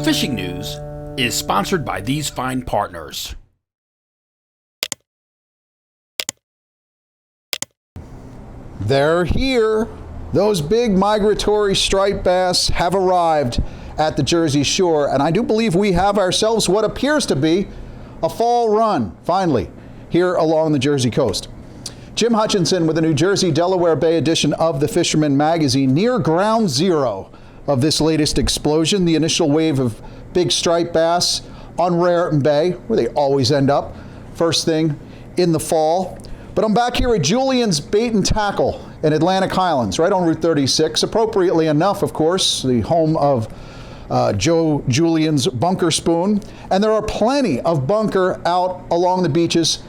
fishing news is sponsored by these fine partners. They're here. Those big migratory striped bass have arrived at the Jersey Shore, and I do believe we have ourselves what appears to be a fall run, finally, here along the Jersey coast. Jim Hutchinson with a New Jersey Delaware Bay edition of the Fisherman magazine, near ground zero of this latest explosion, the initial wave of big striped bass on Raritan Bay, where they always end up, first thing in the fall. But I'm back here at Julian's Bait and Tackle in Atlantic Highlands, right on Route 36, appropriately enough, of course, the home of Julian's bunker spoon. And there are plenty of bunker out along the beaches,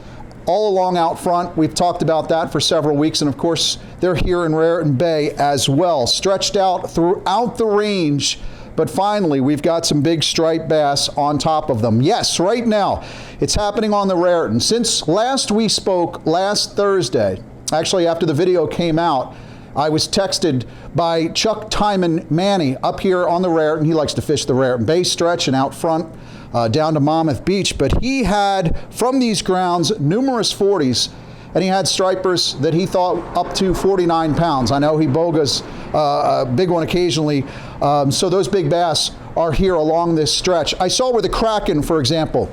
all along out front. We've talked about that for several weeks, and of course, they're here in Raritan Bay as well, stretched out throughout the range. But finally, we've got some big striped bass on top of them. Yes, right now, it's happening on the Raritan. Since last we spoke, last Thursday, actually after the video came out, I was texted by Chuck Timon Manny up here on the Raritan. He likes to fish the Raritan Bay stretch and out front down to Monmouth Beach. But he had, from these grounds, numerous 40s. And he had stripers that he thought up to 49 pounds. I know he bogas a big one occasionally. So those big bass are here along this stretch. I saw where the Kraken, for example,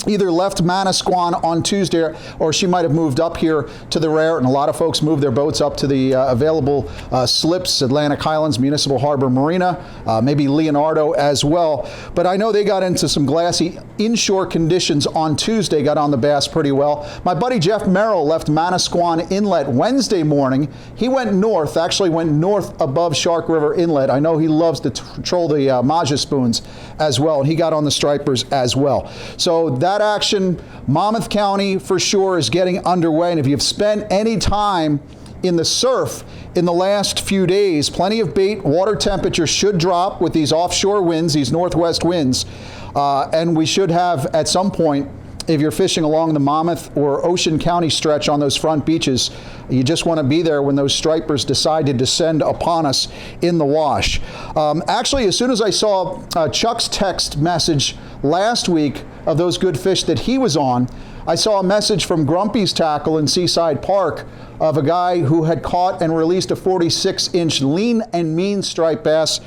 either left Manasquan on Tuesday or she might have moved up here to the Raritan. A lot of folks move their boats up to the available slips, Atlantic Highlands, Municipal Harbor Marina, maybe Leonardo as well. But I know they got into some glassy inshore conditions on Tuesday, got on the bass pretty well. My buddy Jeff Merrill left Manasquan Inlet Wednesday morning. He went north, actually went north above Shark River Inlet. I know he loves to troll the Maja spoons as well, and he got on the stripers as well. So that action, Monmouth County for sure is getting underway. And if you've spent any time in the surf in the last few days, plenty of bait, water temperature should drop with these offshore winds, these northwest winds. And we should have at some point, if you're fishing along the Monmouth or Ocean County stretch on those front beaches, you just want to be there when those stripers decide to descend upon us in the wash. Actually, as soon as I saw Chuck's text message last week of those good fish that he was on, I saw a message from Grumpy's Tackle in Seaside Park of a guy who had caught and released a 46-inch lean and mean striped bass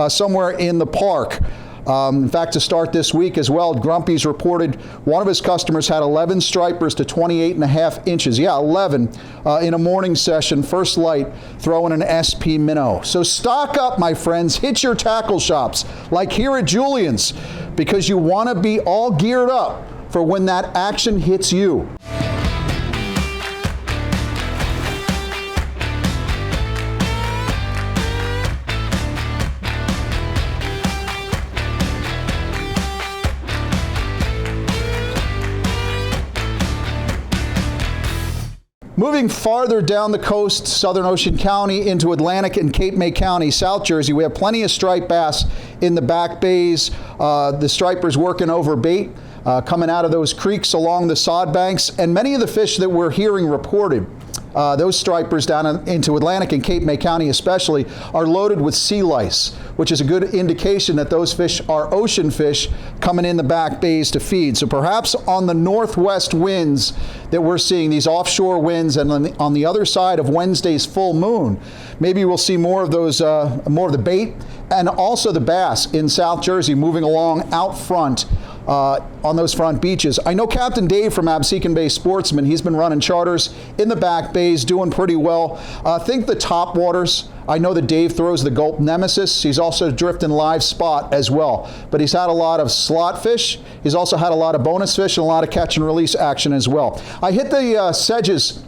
somewhere in the park. In fact, to start this week as well, Grumpy's reported one of his customers had 11 stripers to 28.5 inches. Yeah, 11 in a morning session, first light, throwing an SP minnow. So stock up, my friends. Hit your tackle shops like here at Julian's, because you want to be all geared up for when that action hits you. Moving farther down the coast, Southern Ocean County into Atlantic and Cape May County, South Jersey, we have plenty of striped bass in the back bays. The stripers working over bait, coming out of those creeks along the sod banks, and many of the fish that we're hearing reported, those stripers down into Atlantic and Cape May County especially, are loaded with sea lice, which is a good indication that those fish are ocean fish coming in the back bays to feed. So perhaps on the northwest winds that we're seeing, these offshore winds, and on the other side of Wednesday's full moon, maybe we'll see more of those, more of the bait and also the bass in South Jersey moving along out front on those front beaches. I know Captain Dave from Absecon Bay Sportsman, he's been running charters in the back bays, doing pretty well. Think the top waters. I know that Dave throws the Gulp Nemesis. He's also drifting live spot as well. But he's had a lot of slot fish. He's also had a lot of bonus fish and a lot of catch and release action as well. I hit the sedges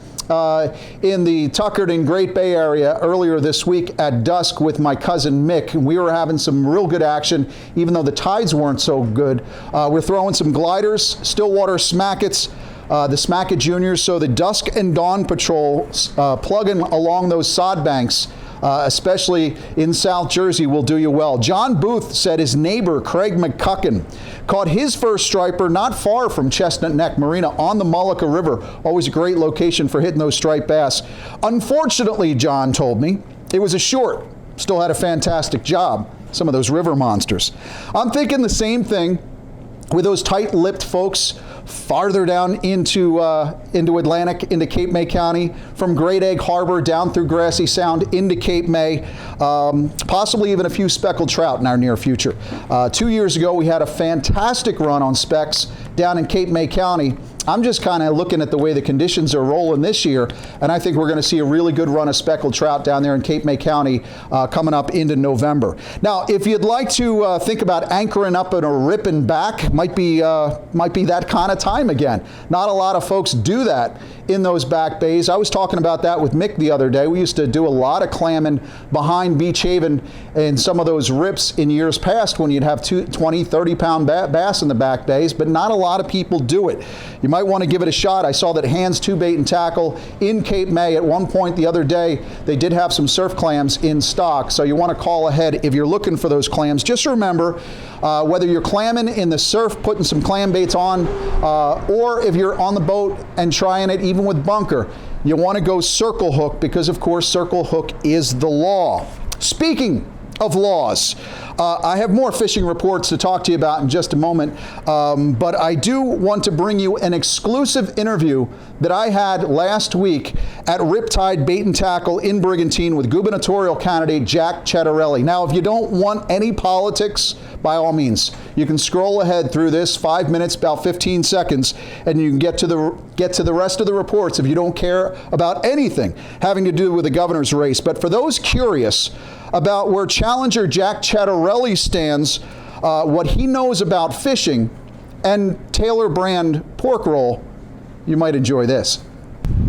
in the Tuckered and Great Bay area earlier this week at dusk with my cousin Mick, and we were having some real good action, even though the tides weren't so good. We're throwing some gliders, Stillwater Smackets, the Smacket Juniors, so the dusk and dawn patrol plugging along those sod banks, especially in South Jersey, will do you well. John Booth said his neighbor, Craig McCucken, caught his first striper not far from Chestnut Neck Marina on the Mullica River. Always a great location for hitting those striped bass. Unfortunately, John told me, it was a short. Still had a fantastic job. some of those river monsters. I'm thinking the same thing with those tight-lipped folks farther down into Atlantic, into Cape May County, from Great Egg Harbor down through Grassy Sound into Cape May, possibly even a few speckled trout in our near future. 2 years ago, we had a fantastic run on specks down in Cape May County. I'm just kind of looking at the way the conditions are rolling this year, and I think we're going to see a really good run of speckled trout down there in Cape May County coming up into November. Now, if you'd like to think about anchoring up in a ripping back, might be that kind of time again. Not a lot of folks do that in those back bays. I was talking about that with Mick the other day. We used to do a lot of clamming behind Beach Haven and some of those rips in years past when you'd have 20, 30-pound bass in the back bays, but not a lot of people do it. You might want to give it a shot. I saw that Hands 2 Bait and Tackle in Cape May at one point the other day, they did have some surf clams in stock, so you want to call ahead if you're looking for those clams. Just remember, whether you're clamming in the surf, putting some clam baits on, or if you're on the boat and trying it even with bunker, you want to go circle hook because, of course, circle hook is the law. Speaking of laws, I have more fishing reports to talk to you about in just a moment, but I do want to bring you an exclusive interview that I had last week at Riptide Bait and Tackle in Brigantine with gubernatorial candidate Jack Ciattarelli. Now, if you don't want any politics, by all means, you can scroll ahead through this 5 minutes, about 15 seconds, and you can get to the rest of the reports if you don't care about anything having to do with the governor's race. But for those curious about where challenger Jack Ciattarelli stands, what he knows about fishing, and Taylor brand pork roll, you might enjoy this.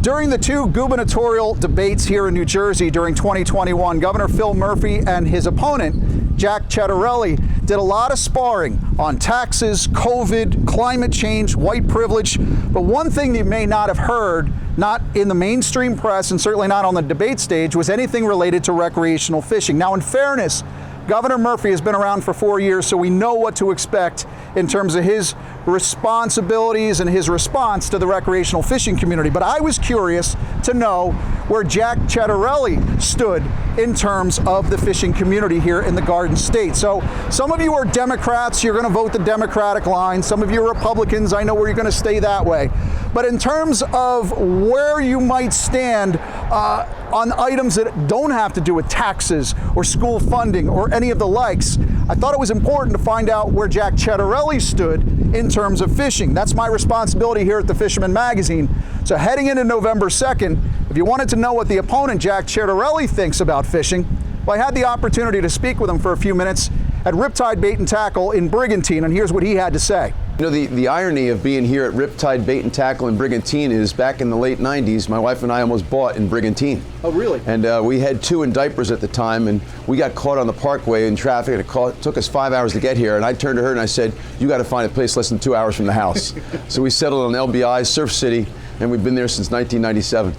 During the two gubernatorial debates here in New Jersey during 2021, Governor Phil Murphy and his opponent, Jack Ciattarelli, did a lot of sparring on taxes, COVID, climate change, white privilege. But one thing that you may not have heard, not in the mainstream press and certainly not on the debate stage, was anything related to recreational fishing. Now, in fairness, Governor Murphy has been around for 4 years, so we know what to expect in terms of his responsibilities and his response to the recreational fishing community. But I was curious to know where Jack Ciattarelli stood in terms of the fishing community here in the Garden State. So some of you are Democrats, you're going to vote the Democratic line. Some of you are Republicans, I know where you're going to stay that way. But in terms of where you might stand on items that don't have to do with taxes or school funding or any of the likes, I thought it was important to find out where Jack Ciattarelli stood in terms of fishing. That's my responsibility here at the Fisherman magazine. So heading into November 2nd, if you wanted to know what the opponent, Jack Ciattarelli, thinks about fishing, well, I had the opportunity to speak with him for a few minutes at Riptide Bait and Tackle in Brigantine, and here's what he had to say. You know, the irony of being here at Riptide Bait and Tackle in Brigantine is back in the late 90s, my wife and I almost bought in Brigantine. Oh, really? And we had two in diapers at the time, and we got caught on the parkway in traffic, and it took us 5 hours to get here. And I turned to her and I said, you got to find a place less than 2 hours from the house. So we settled on LBI, Surf City, and we've been there since 1997.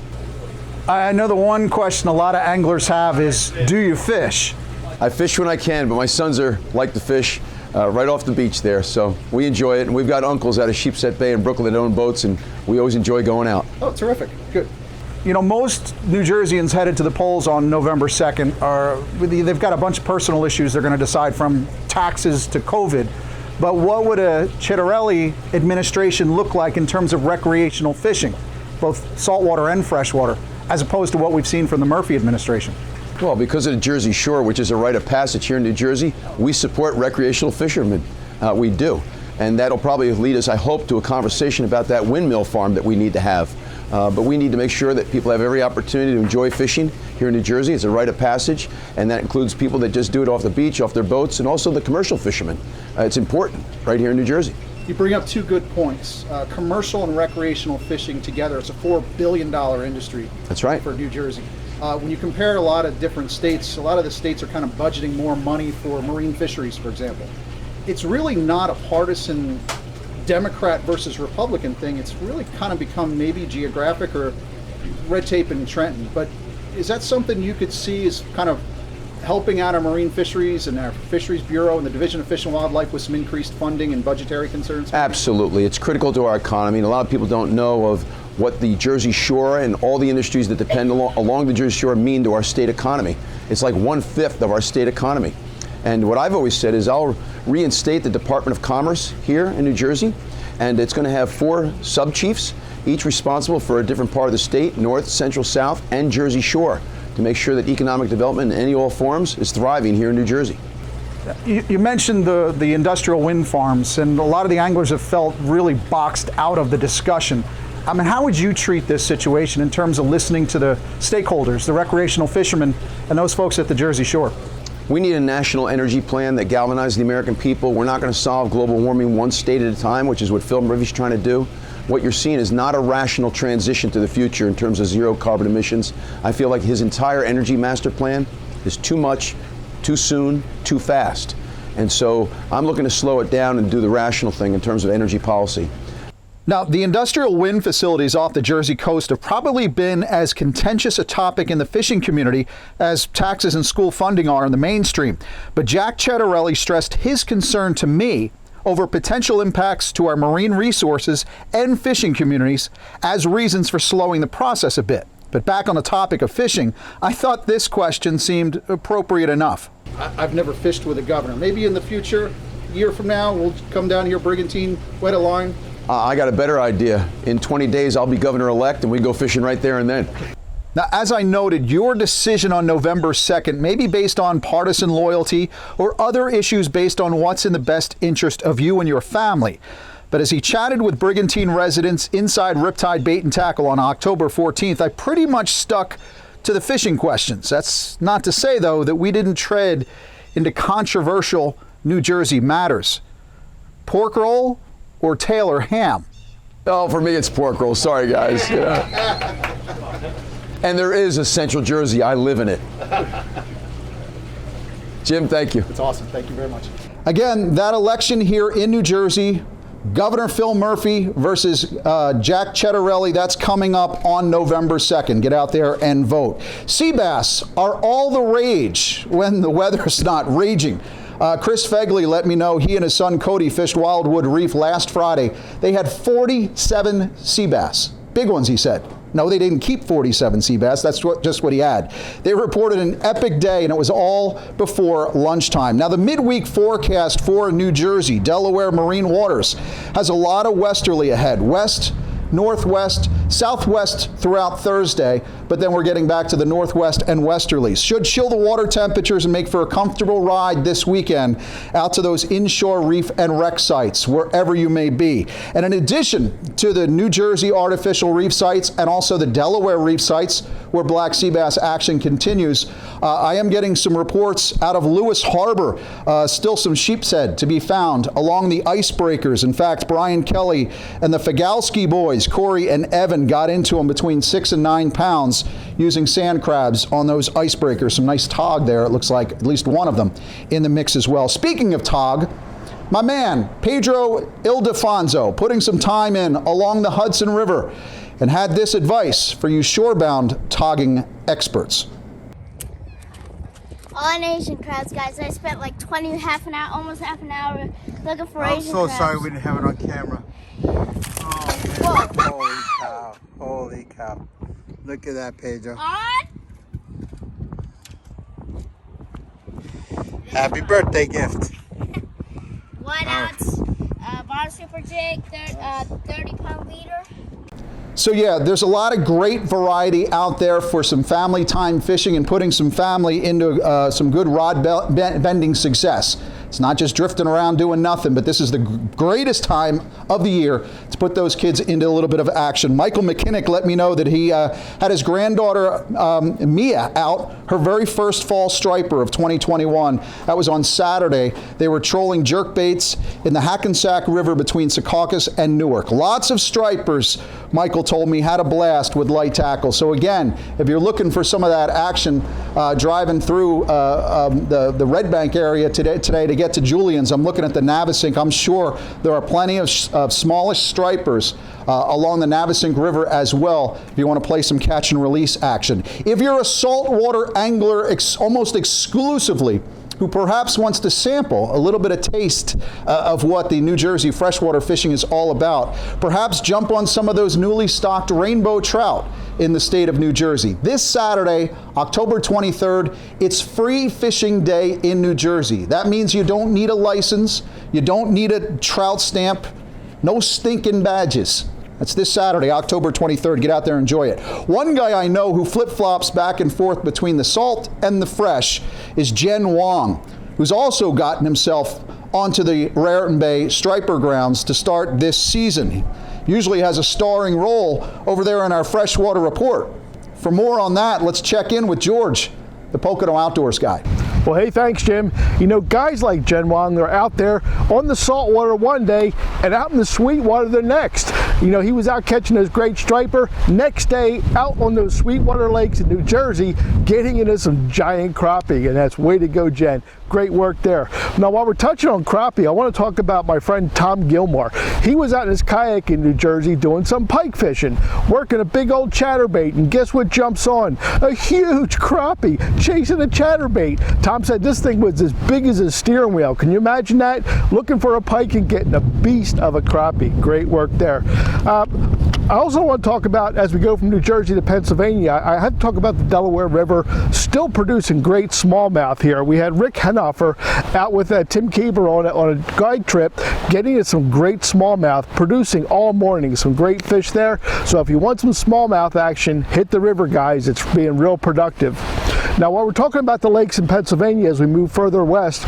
I know the one question a lot of anglers have is, do you fish? I fish when I can, but my sons like to fish right off the beach there, so we enjoy it. And we've got uncles out of Sheepshead Bay in Brooklyn that own boats, and we always enjoy going out. Oh, terrific. Good. You know, most New Jerseyans headed to the polls on November 2nd they've got a bunch of personal issues they're going to decide, from taxes to COVID. But what would a Ciattarelli administration look like in terms of recreational fishing, both saltwater and freshwater, as opposed to what we've seen from the Murphy administration? Well, because of the Jersey Shore, which is a rite of passage here in New Jersey, we support recreational fishermen. We do. And that'll probably lead us, I hope, to a conversation about that windmill farm that we need to have. But we need to make sure that people have every opportunity to enjoy fishing here in New Jersey. It's a rite of passage, and that includes people that just do it off the beach, off their boats, and also the commercial fishermen. It's important right here in New Jersey. You bring up two good points. Commercial and recreational fishing together, it's a $4 billion industry. That's right. For New Jersey. When you compare a lot of different states, a lot of the states are kind of budgeting more money for marine fisheries, for example. It's really not a partisan Democrat versus Republican thing. It's really kind of become maybe geographic or red tape in Trenton. But is that something you could see as kind of helping out our marine fisheries and our Fisheries Bureau and the Division of Fish and Wildlife with some increased funding and budgetary concerns? Absolutely. It's critical to our economy, and a lot of people don't know of what the Jersey Shore and all the industries that depend along the Jersey Shore mean to our state economy. It's like 1/5 of our state economy. And what I've always said is I'll reinstate the Department of Commerce here in New Jersey, and it's going to have 4 sub-chiefs, each responsible for a different part of the state, north, central, south, and Jersey Shore, to make sure that economic development in any all forms is thriving here in New Jersey. You mentioned the industrial wind farms, and a lot of the anglers have felt really boxed out of the discussion. I mean, how would you treat this situation in terms of listening to the stakeholders, the recreational fishermen, and those folks at the Jersey Shore? We need a national energy plan that galvanizes the American people. We're not going to solve global warming one state at a time, which is what Phil Murphy's trying to do. What you're seeing is not a rational transition to the future in terms of zero carbon emissions. I feel like his entire energy master plan is too much, too soon, too fast. And so I'm looking to slow it down and do the rational thing in terms of energy policy. Now, the industrial wind facilities off the Jersey coast have probably been as contentious a topic in the fishing community as taxes and school funding are in the mainstream. But Jack Ciattarelli stressed his concern to me over potential impacts to our marine resources and fishing communities as reasons for slowing the process a bit. But back on the topic of fishing, I thought this question seemed appropriate enough. I've never fished with a governor. Maybe in the future, a year from now, we'll come down here, Brigantine, wet a line. I got a better idea. In 20 days, I'll be governor-elect, and we go fishing right there and then. Now, as I noted, your decision on November 2nd may be based on partisan loyalty or other issues based on what's in the best interest of you and your family. But as he chatted with Brigantine residents inside Riptide Bait and Tackle on October 14th, I pretty much stuck to the fishing questions. That's not to say, though, that we didn't tread into controversial New Jersey matters. Pork roll or Taylor ham? Oh, for me, it's pork roll. Sorry, guys. Yeah. And there is a Central Jersey. I live in it. Jim, thank you. It's awesome. Thank you very much. Again, that election here in New Jersey, Governor Phil Murphy versus Jack Ciattarelli, that's coming up on November 2nd. Get out there and vote. Sea bass are all the rage when the weather's not raging. Chris Fegley let me know he and his son Cody fished Wildwood Reef last Friday. They had 47 sea bass. Big ones, he said. No, they didn't keep 47 sea bass. That's just what he had. They reported an epic day, and it was all before lunchtime. Now, the midweek forecast for New Jersey, Delaware marine waters, has a lot of westerly ahead. West, northwest, southwest throughout Thursday, but then we're getting back to the northwest and westerlies. Should chill the water temperatures and make for a comfortable ride this weekend out to those inshore reef and wreck sites, wherever you may be. And in addition to the New Jersey artificial reef sites and also the Delaware reef sites where black sea bass action continues, I am getting some reports out of Lewis Harbor, still some sheepshead to be found along the icebreakers. In fact, Brian Kelly and the Fagalski boys, Corey and Evan, got into them between 6 and 9 pounds using sand crabs on those icebreakers. Some nice tog there, it looks like, at least one of them in the mix as well. Speaking of tog, my man, Pedro Ildefonso, putting some time in along the Hudson River and had this advice for you shorebound togging experts. On Asian crabs, guys. I spent like almost half an hour looking for I'm Asian so crabs. sorry we didn't have it on camera. Oh, man. Holy cow. Holy cow. Look at that, Pedro. On? Happy birthday gift. 1 ounce bottom super jig, 30-pound leader. So yeah, there's a lot of great variety out there for some family time fishing and putting some family into some good rod bending success. It's not just drifting around doing nothing, but this is the greatest time of the year to put those kids into a little bit of action. Michael McKinnick let me know that he had his granddaughter Mia out, her very first fall striper of 2021. That was on Saturday. They were trolling jerk baits in the Hackensack River between Secaucus and Newark. Lots of stripers, Michael told me, had a blast with light tackle. So again, if you're looking for some of that action driving through the Red Bank area today to get to Julian's, I'm looking at the Navesink. I'm sure there are plenty of smallish stripers along the Navesink River as well if you want to play some catch and release action. If you're a saltwater angler almost exclusively who perhaps wants to sample a little bit of taste of what the New Jersey freshwater fishing is all about, perhaps jump on some of those newly stocked rainbow trout in the state of New Jersey. This Saturday, October 23rd, it's free fishing day in New Jersey. That means you don't need a license, you don't need a trout stamp, no stinking badges. That's this Saturday, October 23rd. Get out there and enjoy it. One guy I know who flip-flops back and forth between the salt and the fresh is Jen Wong, who's also gotten himself onto the Raritan Bay striper grounds to start this season. He usually has a starring role over there in our Freshwater report. For more on that, let's check in with George, the Pocono Outdoors guy. Well, hey, thanks, Jim. You know, guys like Jen Wong, they're out there on the saltwater one day and out in the sweetwater the next. You know, he was out catching those great striper. Next day, out on those sweetwater lakes in New Jersey, getting into some giant crappie, and that's way to go, Jen. Great work there. Now, while we're touching on crappie, I want to talk about my friend Tom Gilmore. He was out in his kayak in New Jersey doing some pike fishing, working a big old chatterbait, and guess what jumps on? A huge crappie chasing a chatterbait. Tom said this thing was as big as a steering wheel. Can you imagine that? Looking for a pike and getting a beast of a crappie. Great work there. I also want to talk about, as we go from New Jersey to Pennsylvania, I have to talk about the Delaware River, still producing great smallmouth here. We had Rick Henhofer out with Tim Keeber on a guide trip, getting us some great smallmouth, producing all morning, some great fish there. So if you want some smallmouth action, hit the river, guys. It's being real productive. Now, while we're talking about the lakes in Pennsylvania as we move further west,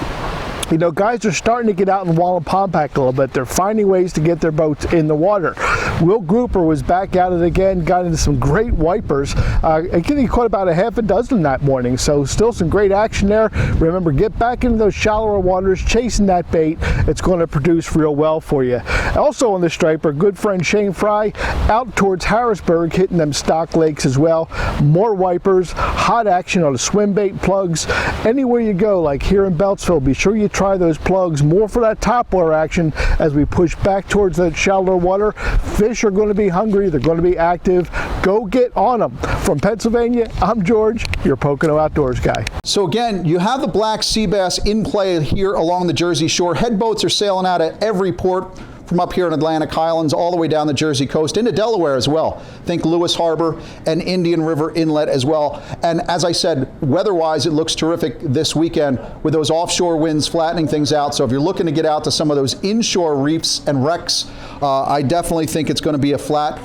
you know, guys are starting to get out and wall and compact a little bit. They're finding ways to get their boats in the water. Will Grouper was back at it again, got into some great wipers. Again, he caught about a half a dozen that morning, so still some great action there. Remember, get back into those shallower waters, chasing that bait. It's going to produce real well for you. Also on the striper, good friend Shane Fry out towards Harrisburg, hitting them stock lakes as well. More wipers, hot action on the swim bait plugs. Anywhere you go, like here in Beltsville, be sure you try those plugs, more for that topwater action as we push back towards that shallower water. Fish are going to be hungry, they're going to be active. Go get on them. From Pennsylvania, I'm George, your Pocono Outdoors guy. So again, you have the black sea bass in play here along the Jersey Shore. Head boats are sailing out at every port from up here in Atlantic Highlands all the way down the Jersey coast into Delaware as well. Think Lewis Harbor and Indian River Inlet as well. And as I said, weather-wise, it looks terrific this weekend with those offshore winds flattening things out. So if you're looking to get out to some of those inshore reefs and wrecks, I definitely think it's going to be a flat,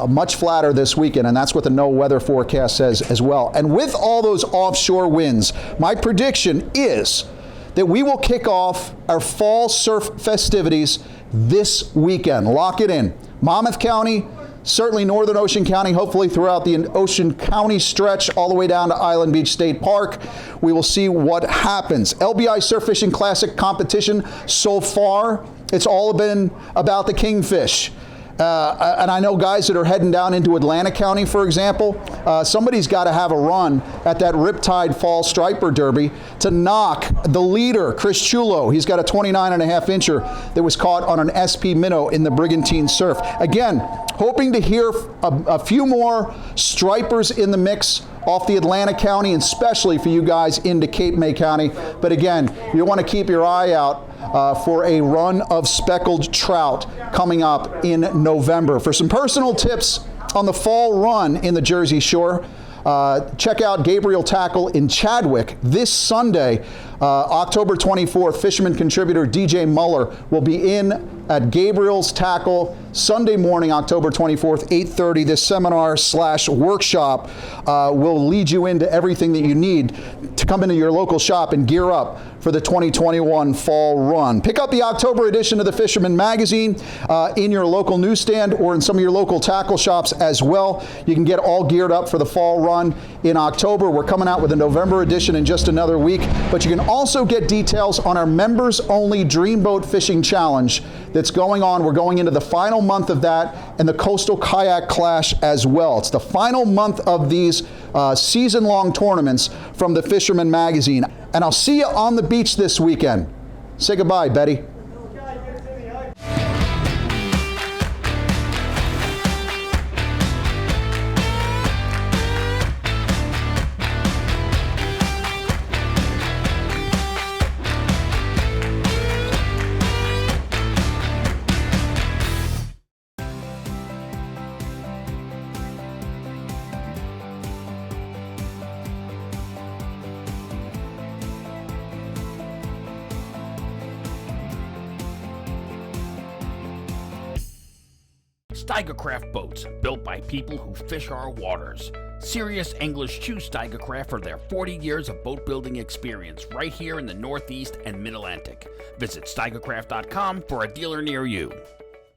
much flatter this weekend, and that's what the no weather forecast says as well. And with all those offshore winds, my prediction is that we will kick off our fall surf festivities this weekend. Lock it in. Monmouth County, certainly Northern Ocean County, hopefully throughout the Ocean County stretch all the way down to Island Beach State Park. We will see what happens. LBI Surf Fishing Classic competition so far, it's all been about the kingfish. And I know guys that are heading down into Atlantic County, for example, somebody's got to have a run at that Riptide Fall Striper Derby to knock the leader, Chris Chulo. He's got a 29.5-incher that was caught on an SP minnow in the Brigantine surf. Again, hoping to hear a few more stripers in the mix off the Atlantic County, and especially for you guys into Cape May County. But again, you want to keep your eye out for a run of speckled trout coming up in November. For some personal tips on the fall run in the Jersey Shore, check out Gabriel Tackle in Chadwick this Sunday, October 24th. Fisherman contributor DJ Muller will be in at Gabriel's Tackle Sunday morning, October 24th, 8:30. This seminar/workshop will lead you into everything that you need to come into your local shop and gear up for the 2021 fall run. Pick up the October edition of the Fisherman magazine in your local newsstand or in some of your local tackle shops as well. You can get all geared up for the fall run in October. We're coming out with a November edition in just another week, but you can also get details on our members-only Dreamboat Fishing Challenge that's going on. We're going into the final month of that, and the Coastal Kayak Clash as well. It's the final month of these season-long tournaments from the Fisherman magazine. And I'll see you on the beach this weekend. Say goodbye, Betty. Steigercraft boats, built by people who fish our waters. Serious anglers choose Steigercraft for their 40 years of boat building experience right here in the Northeast and Mid-Atlantic. Visit steigercraft.com for a dealer near you.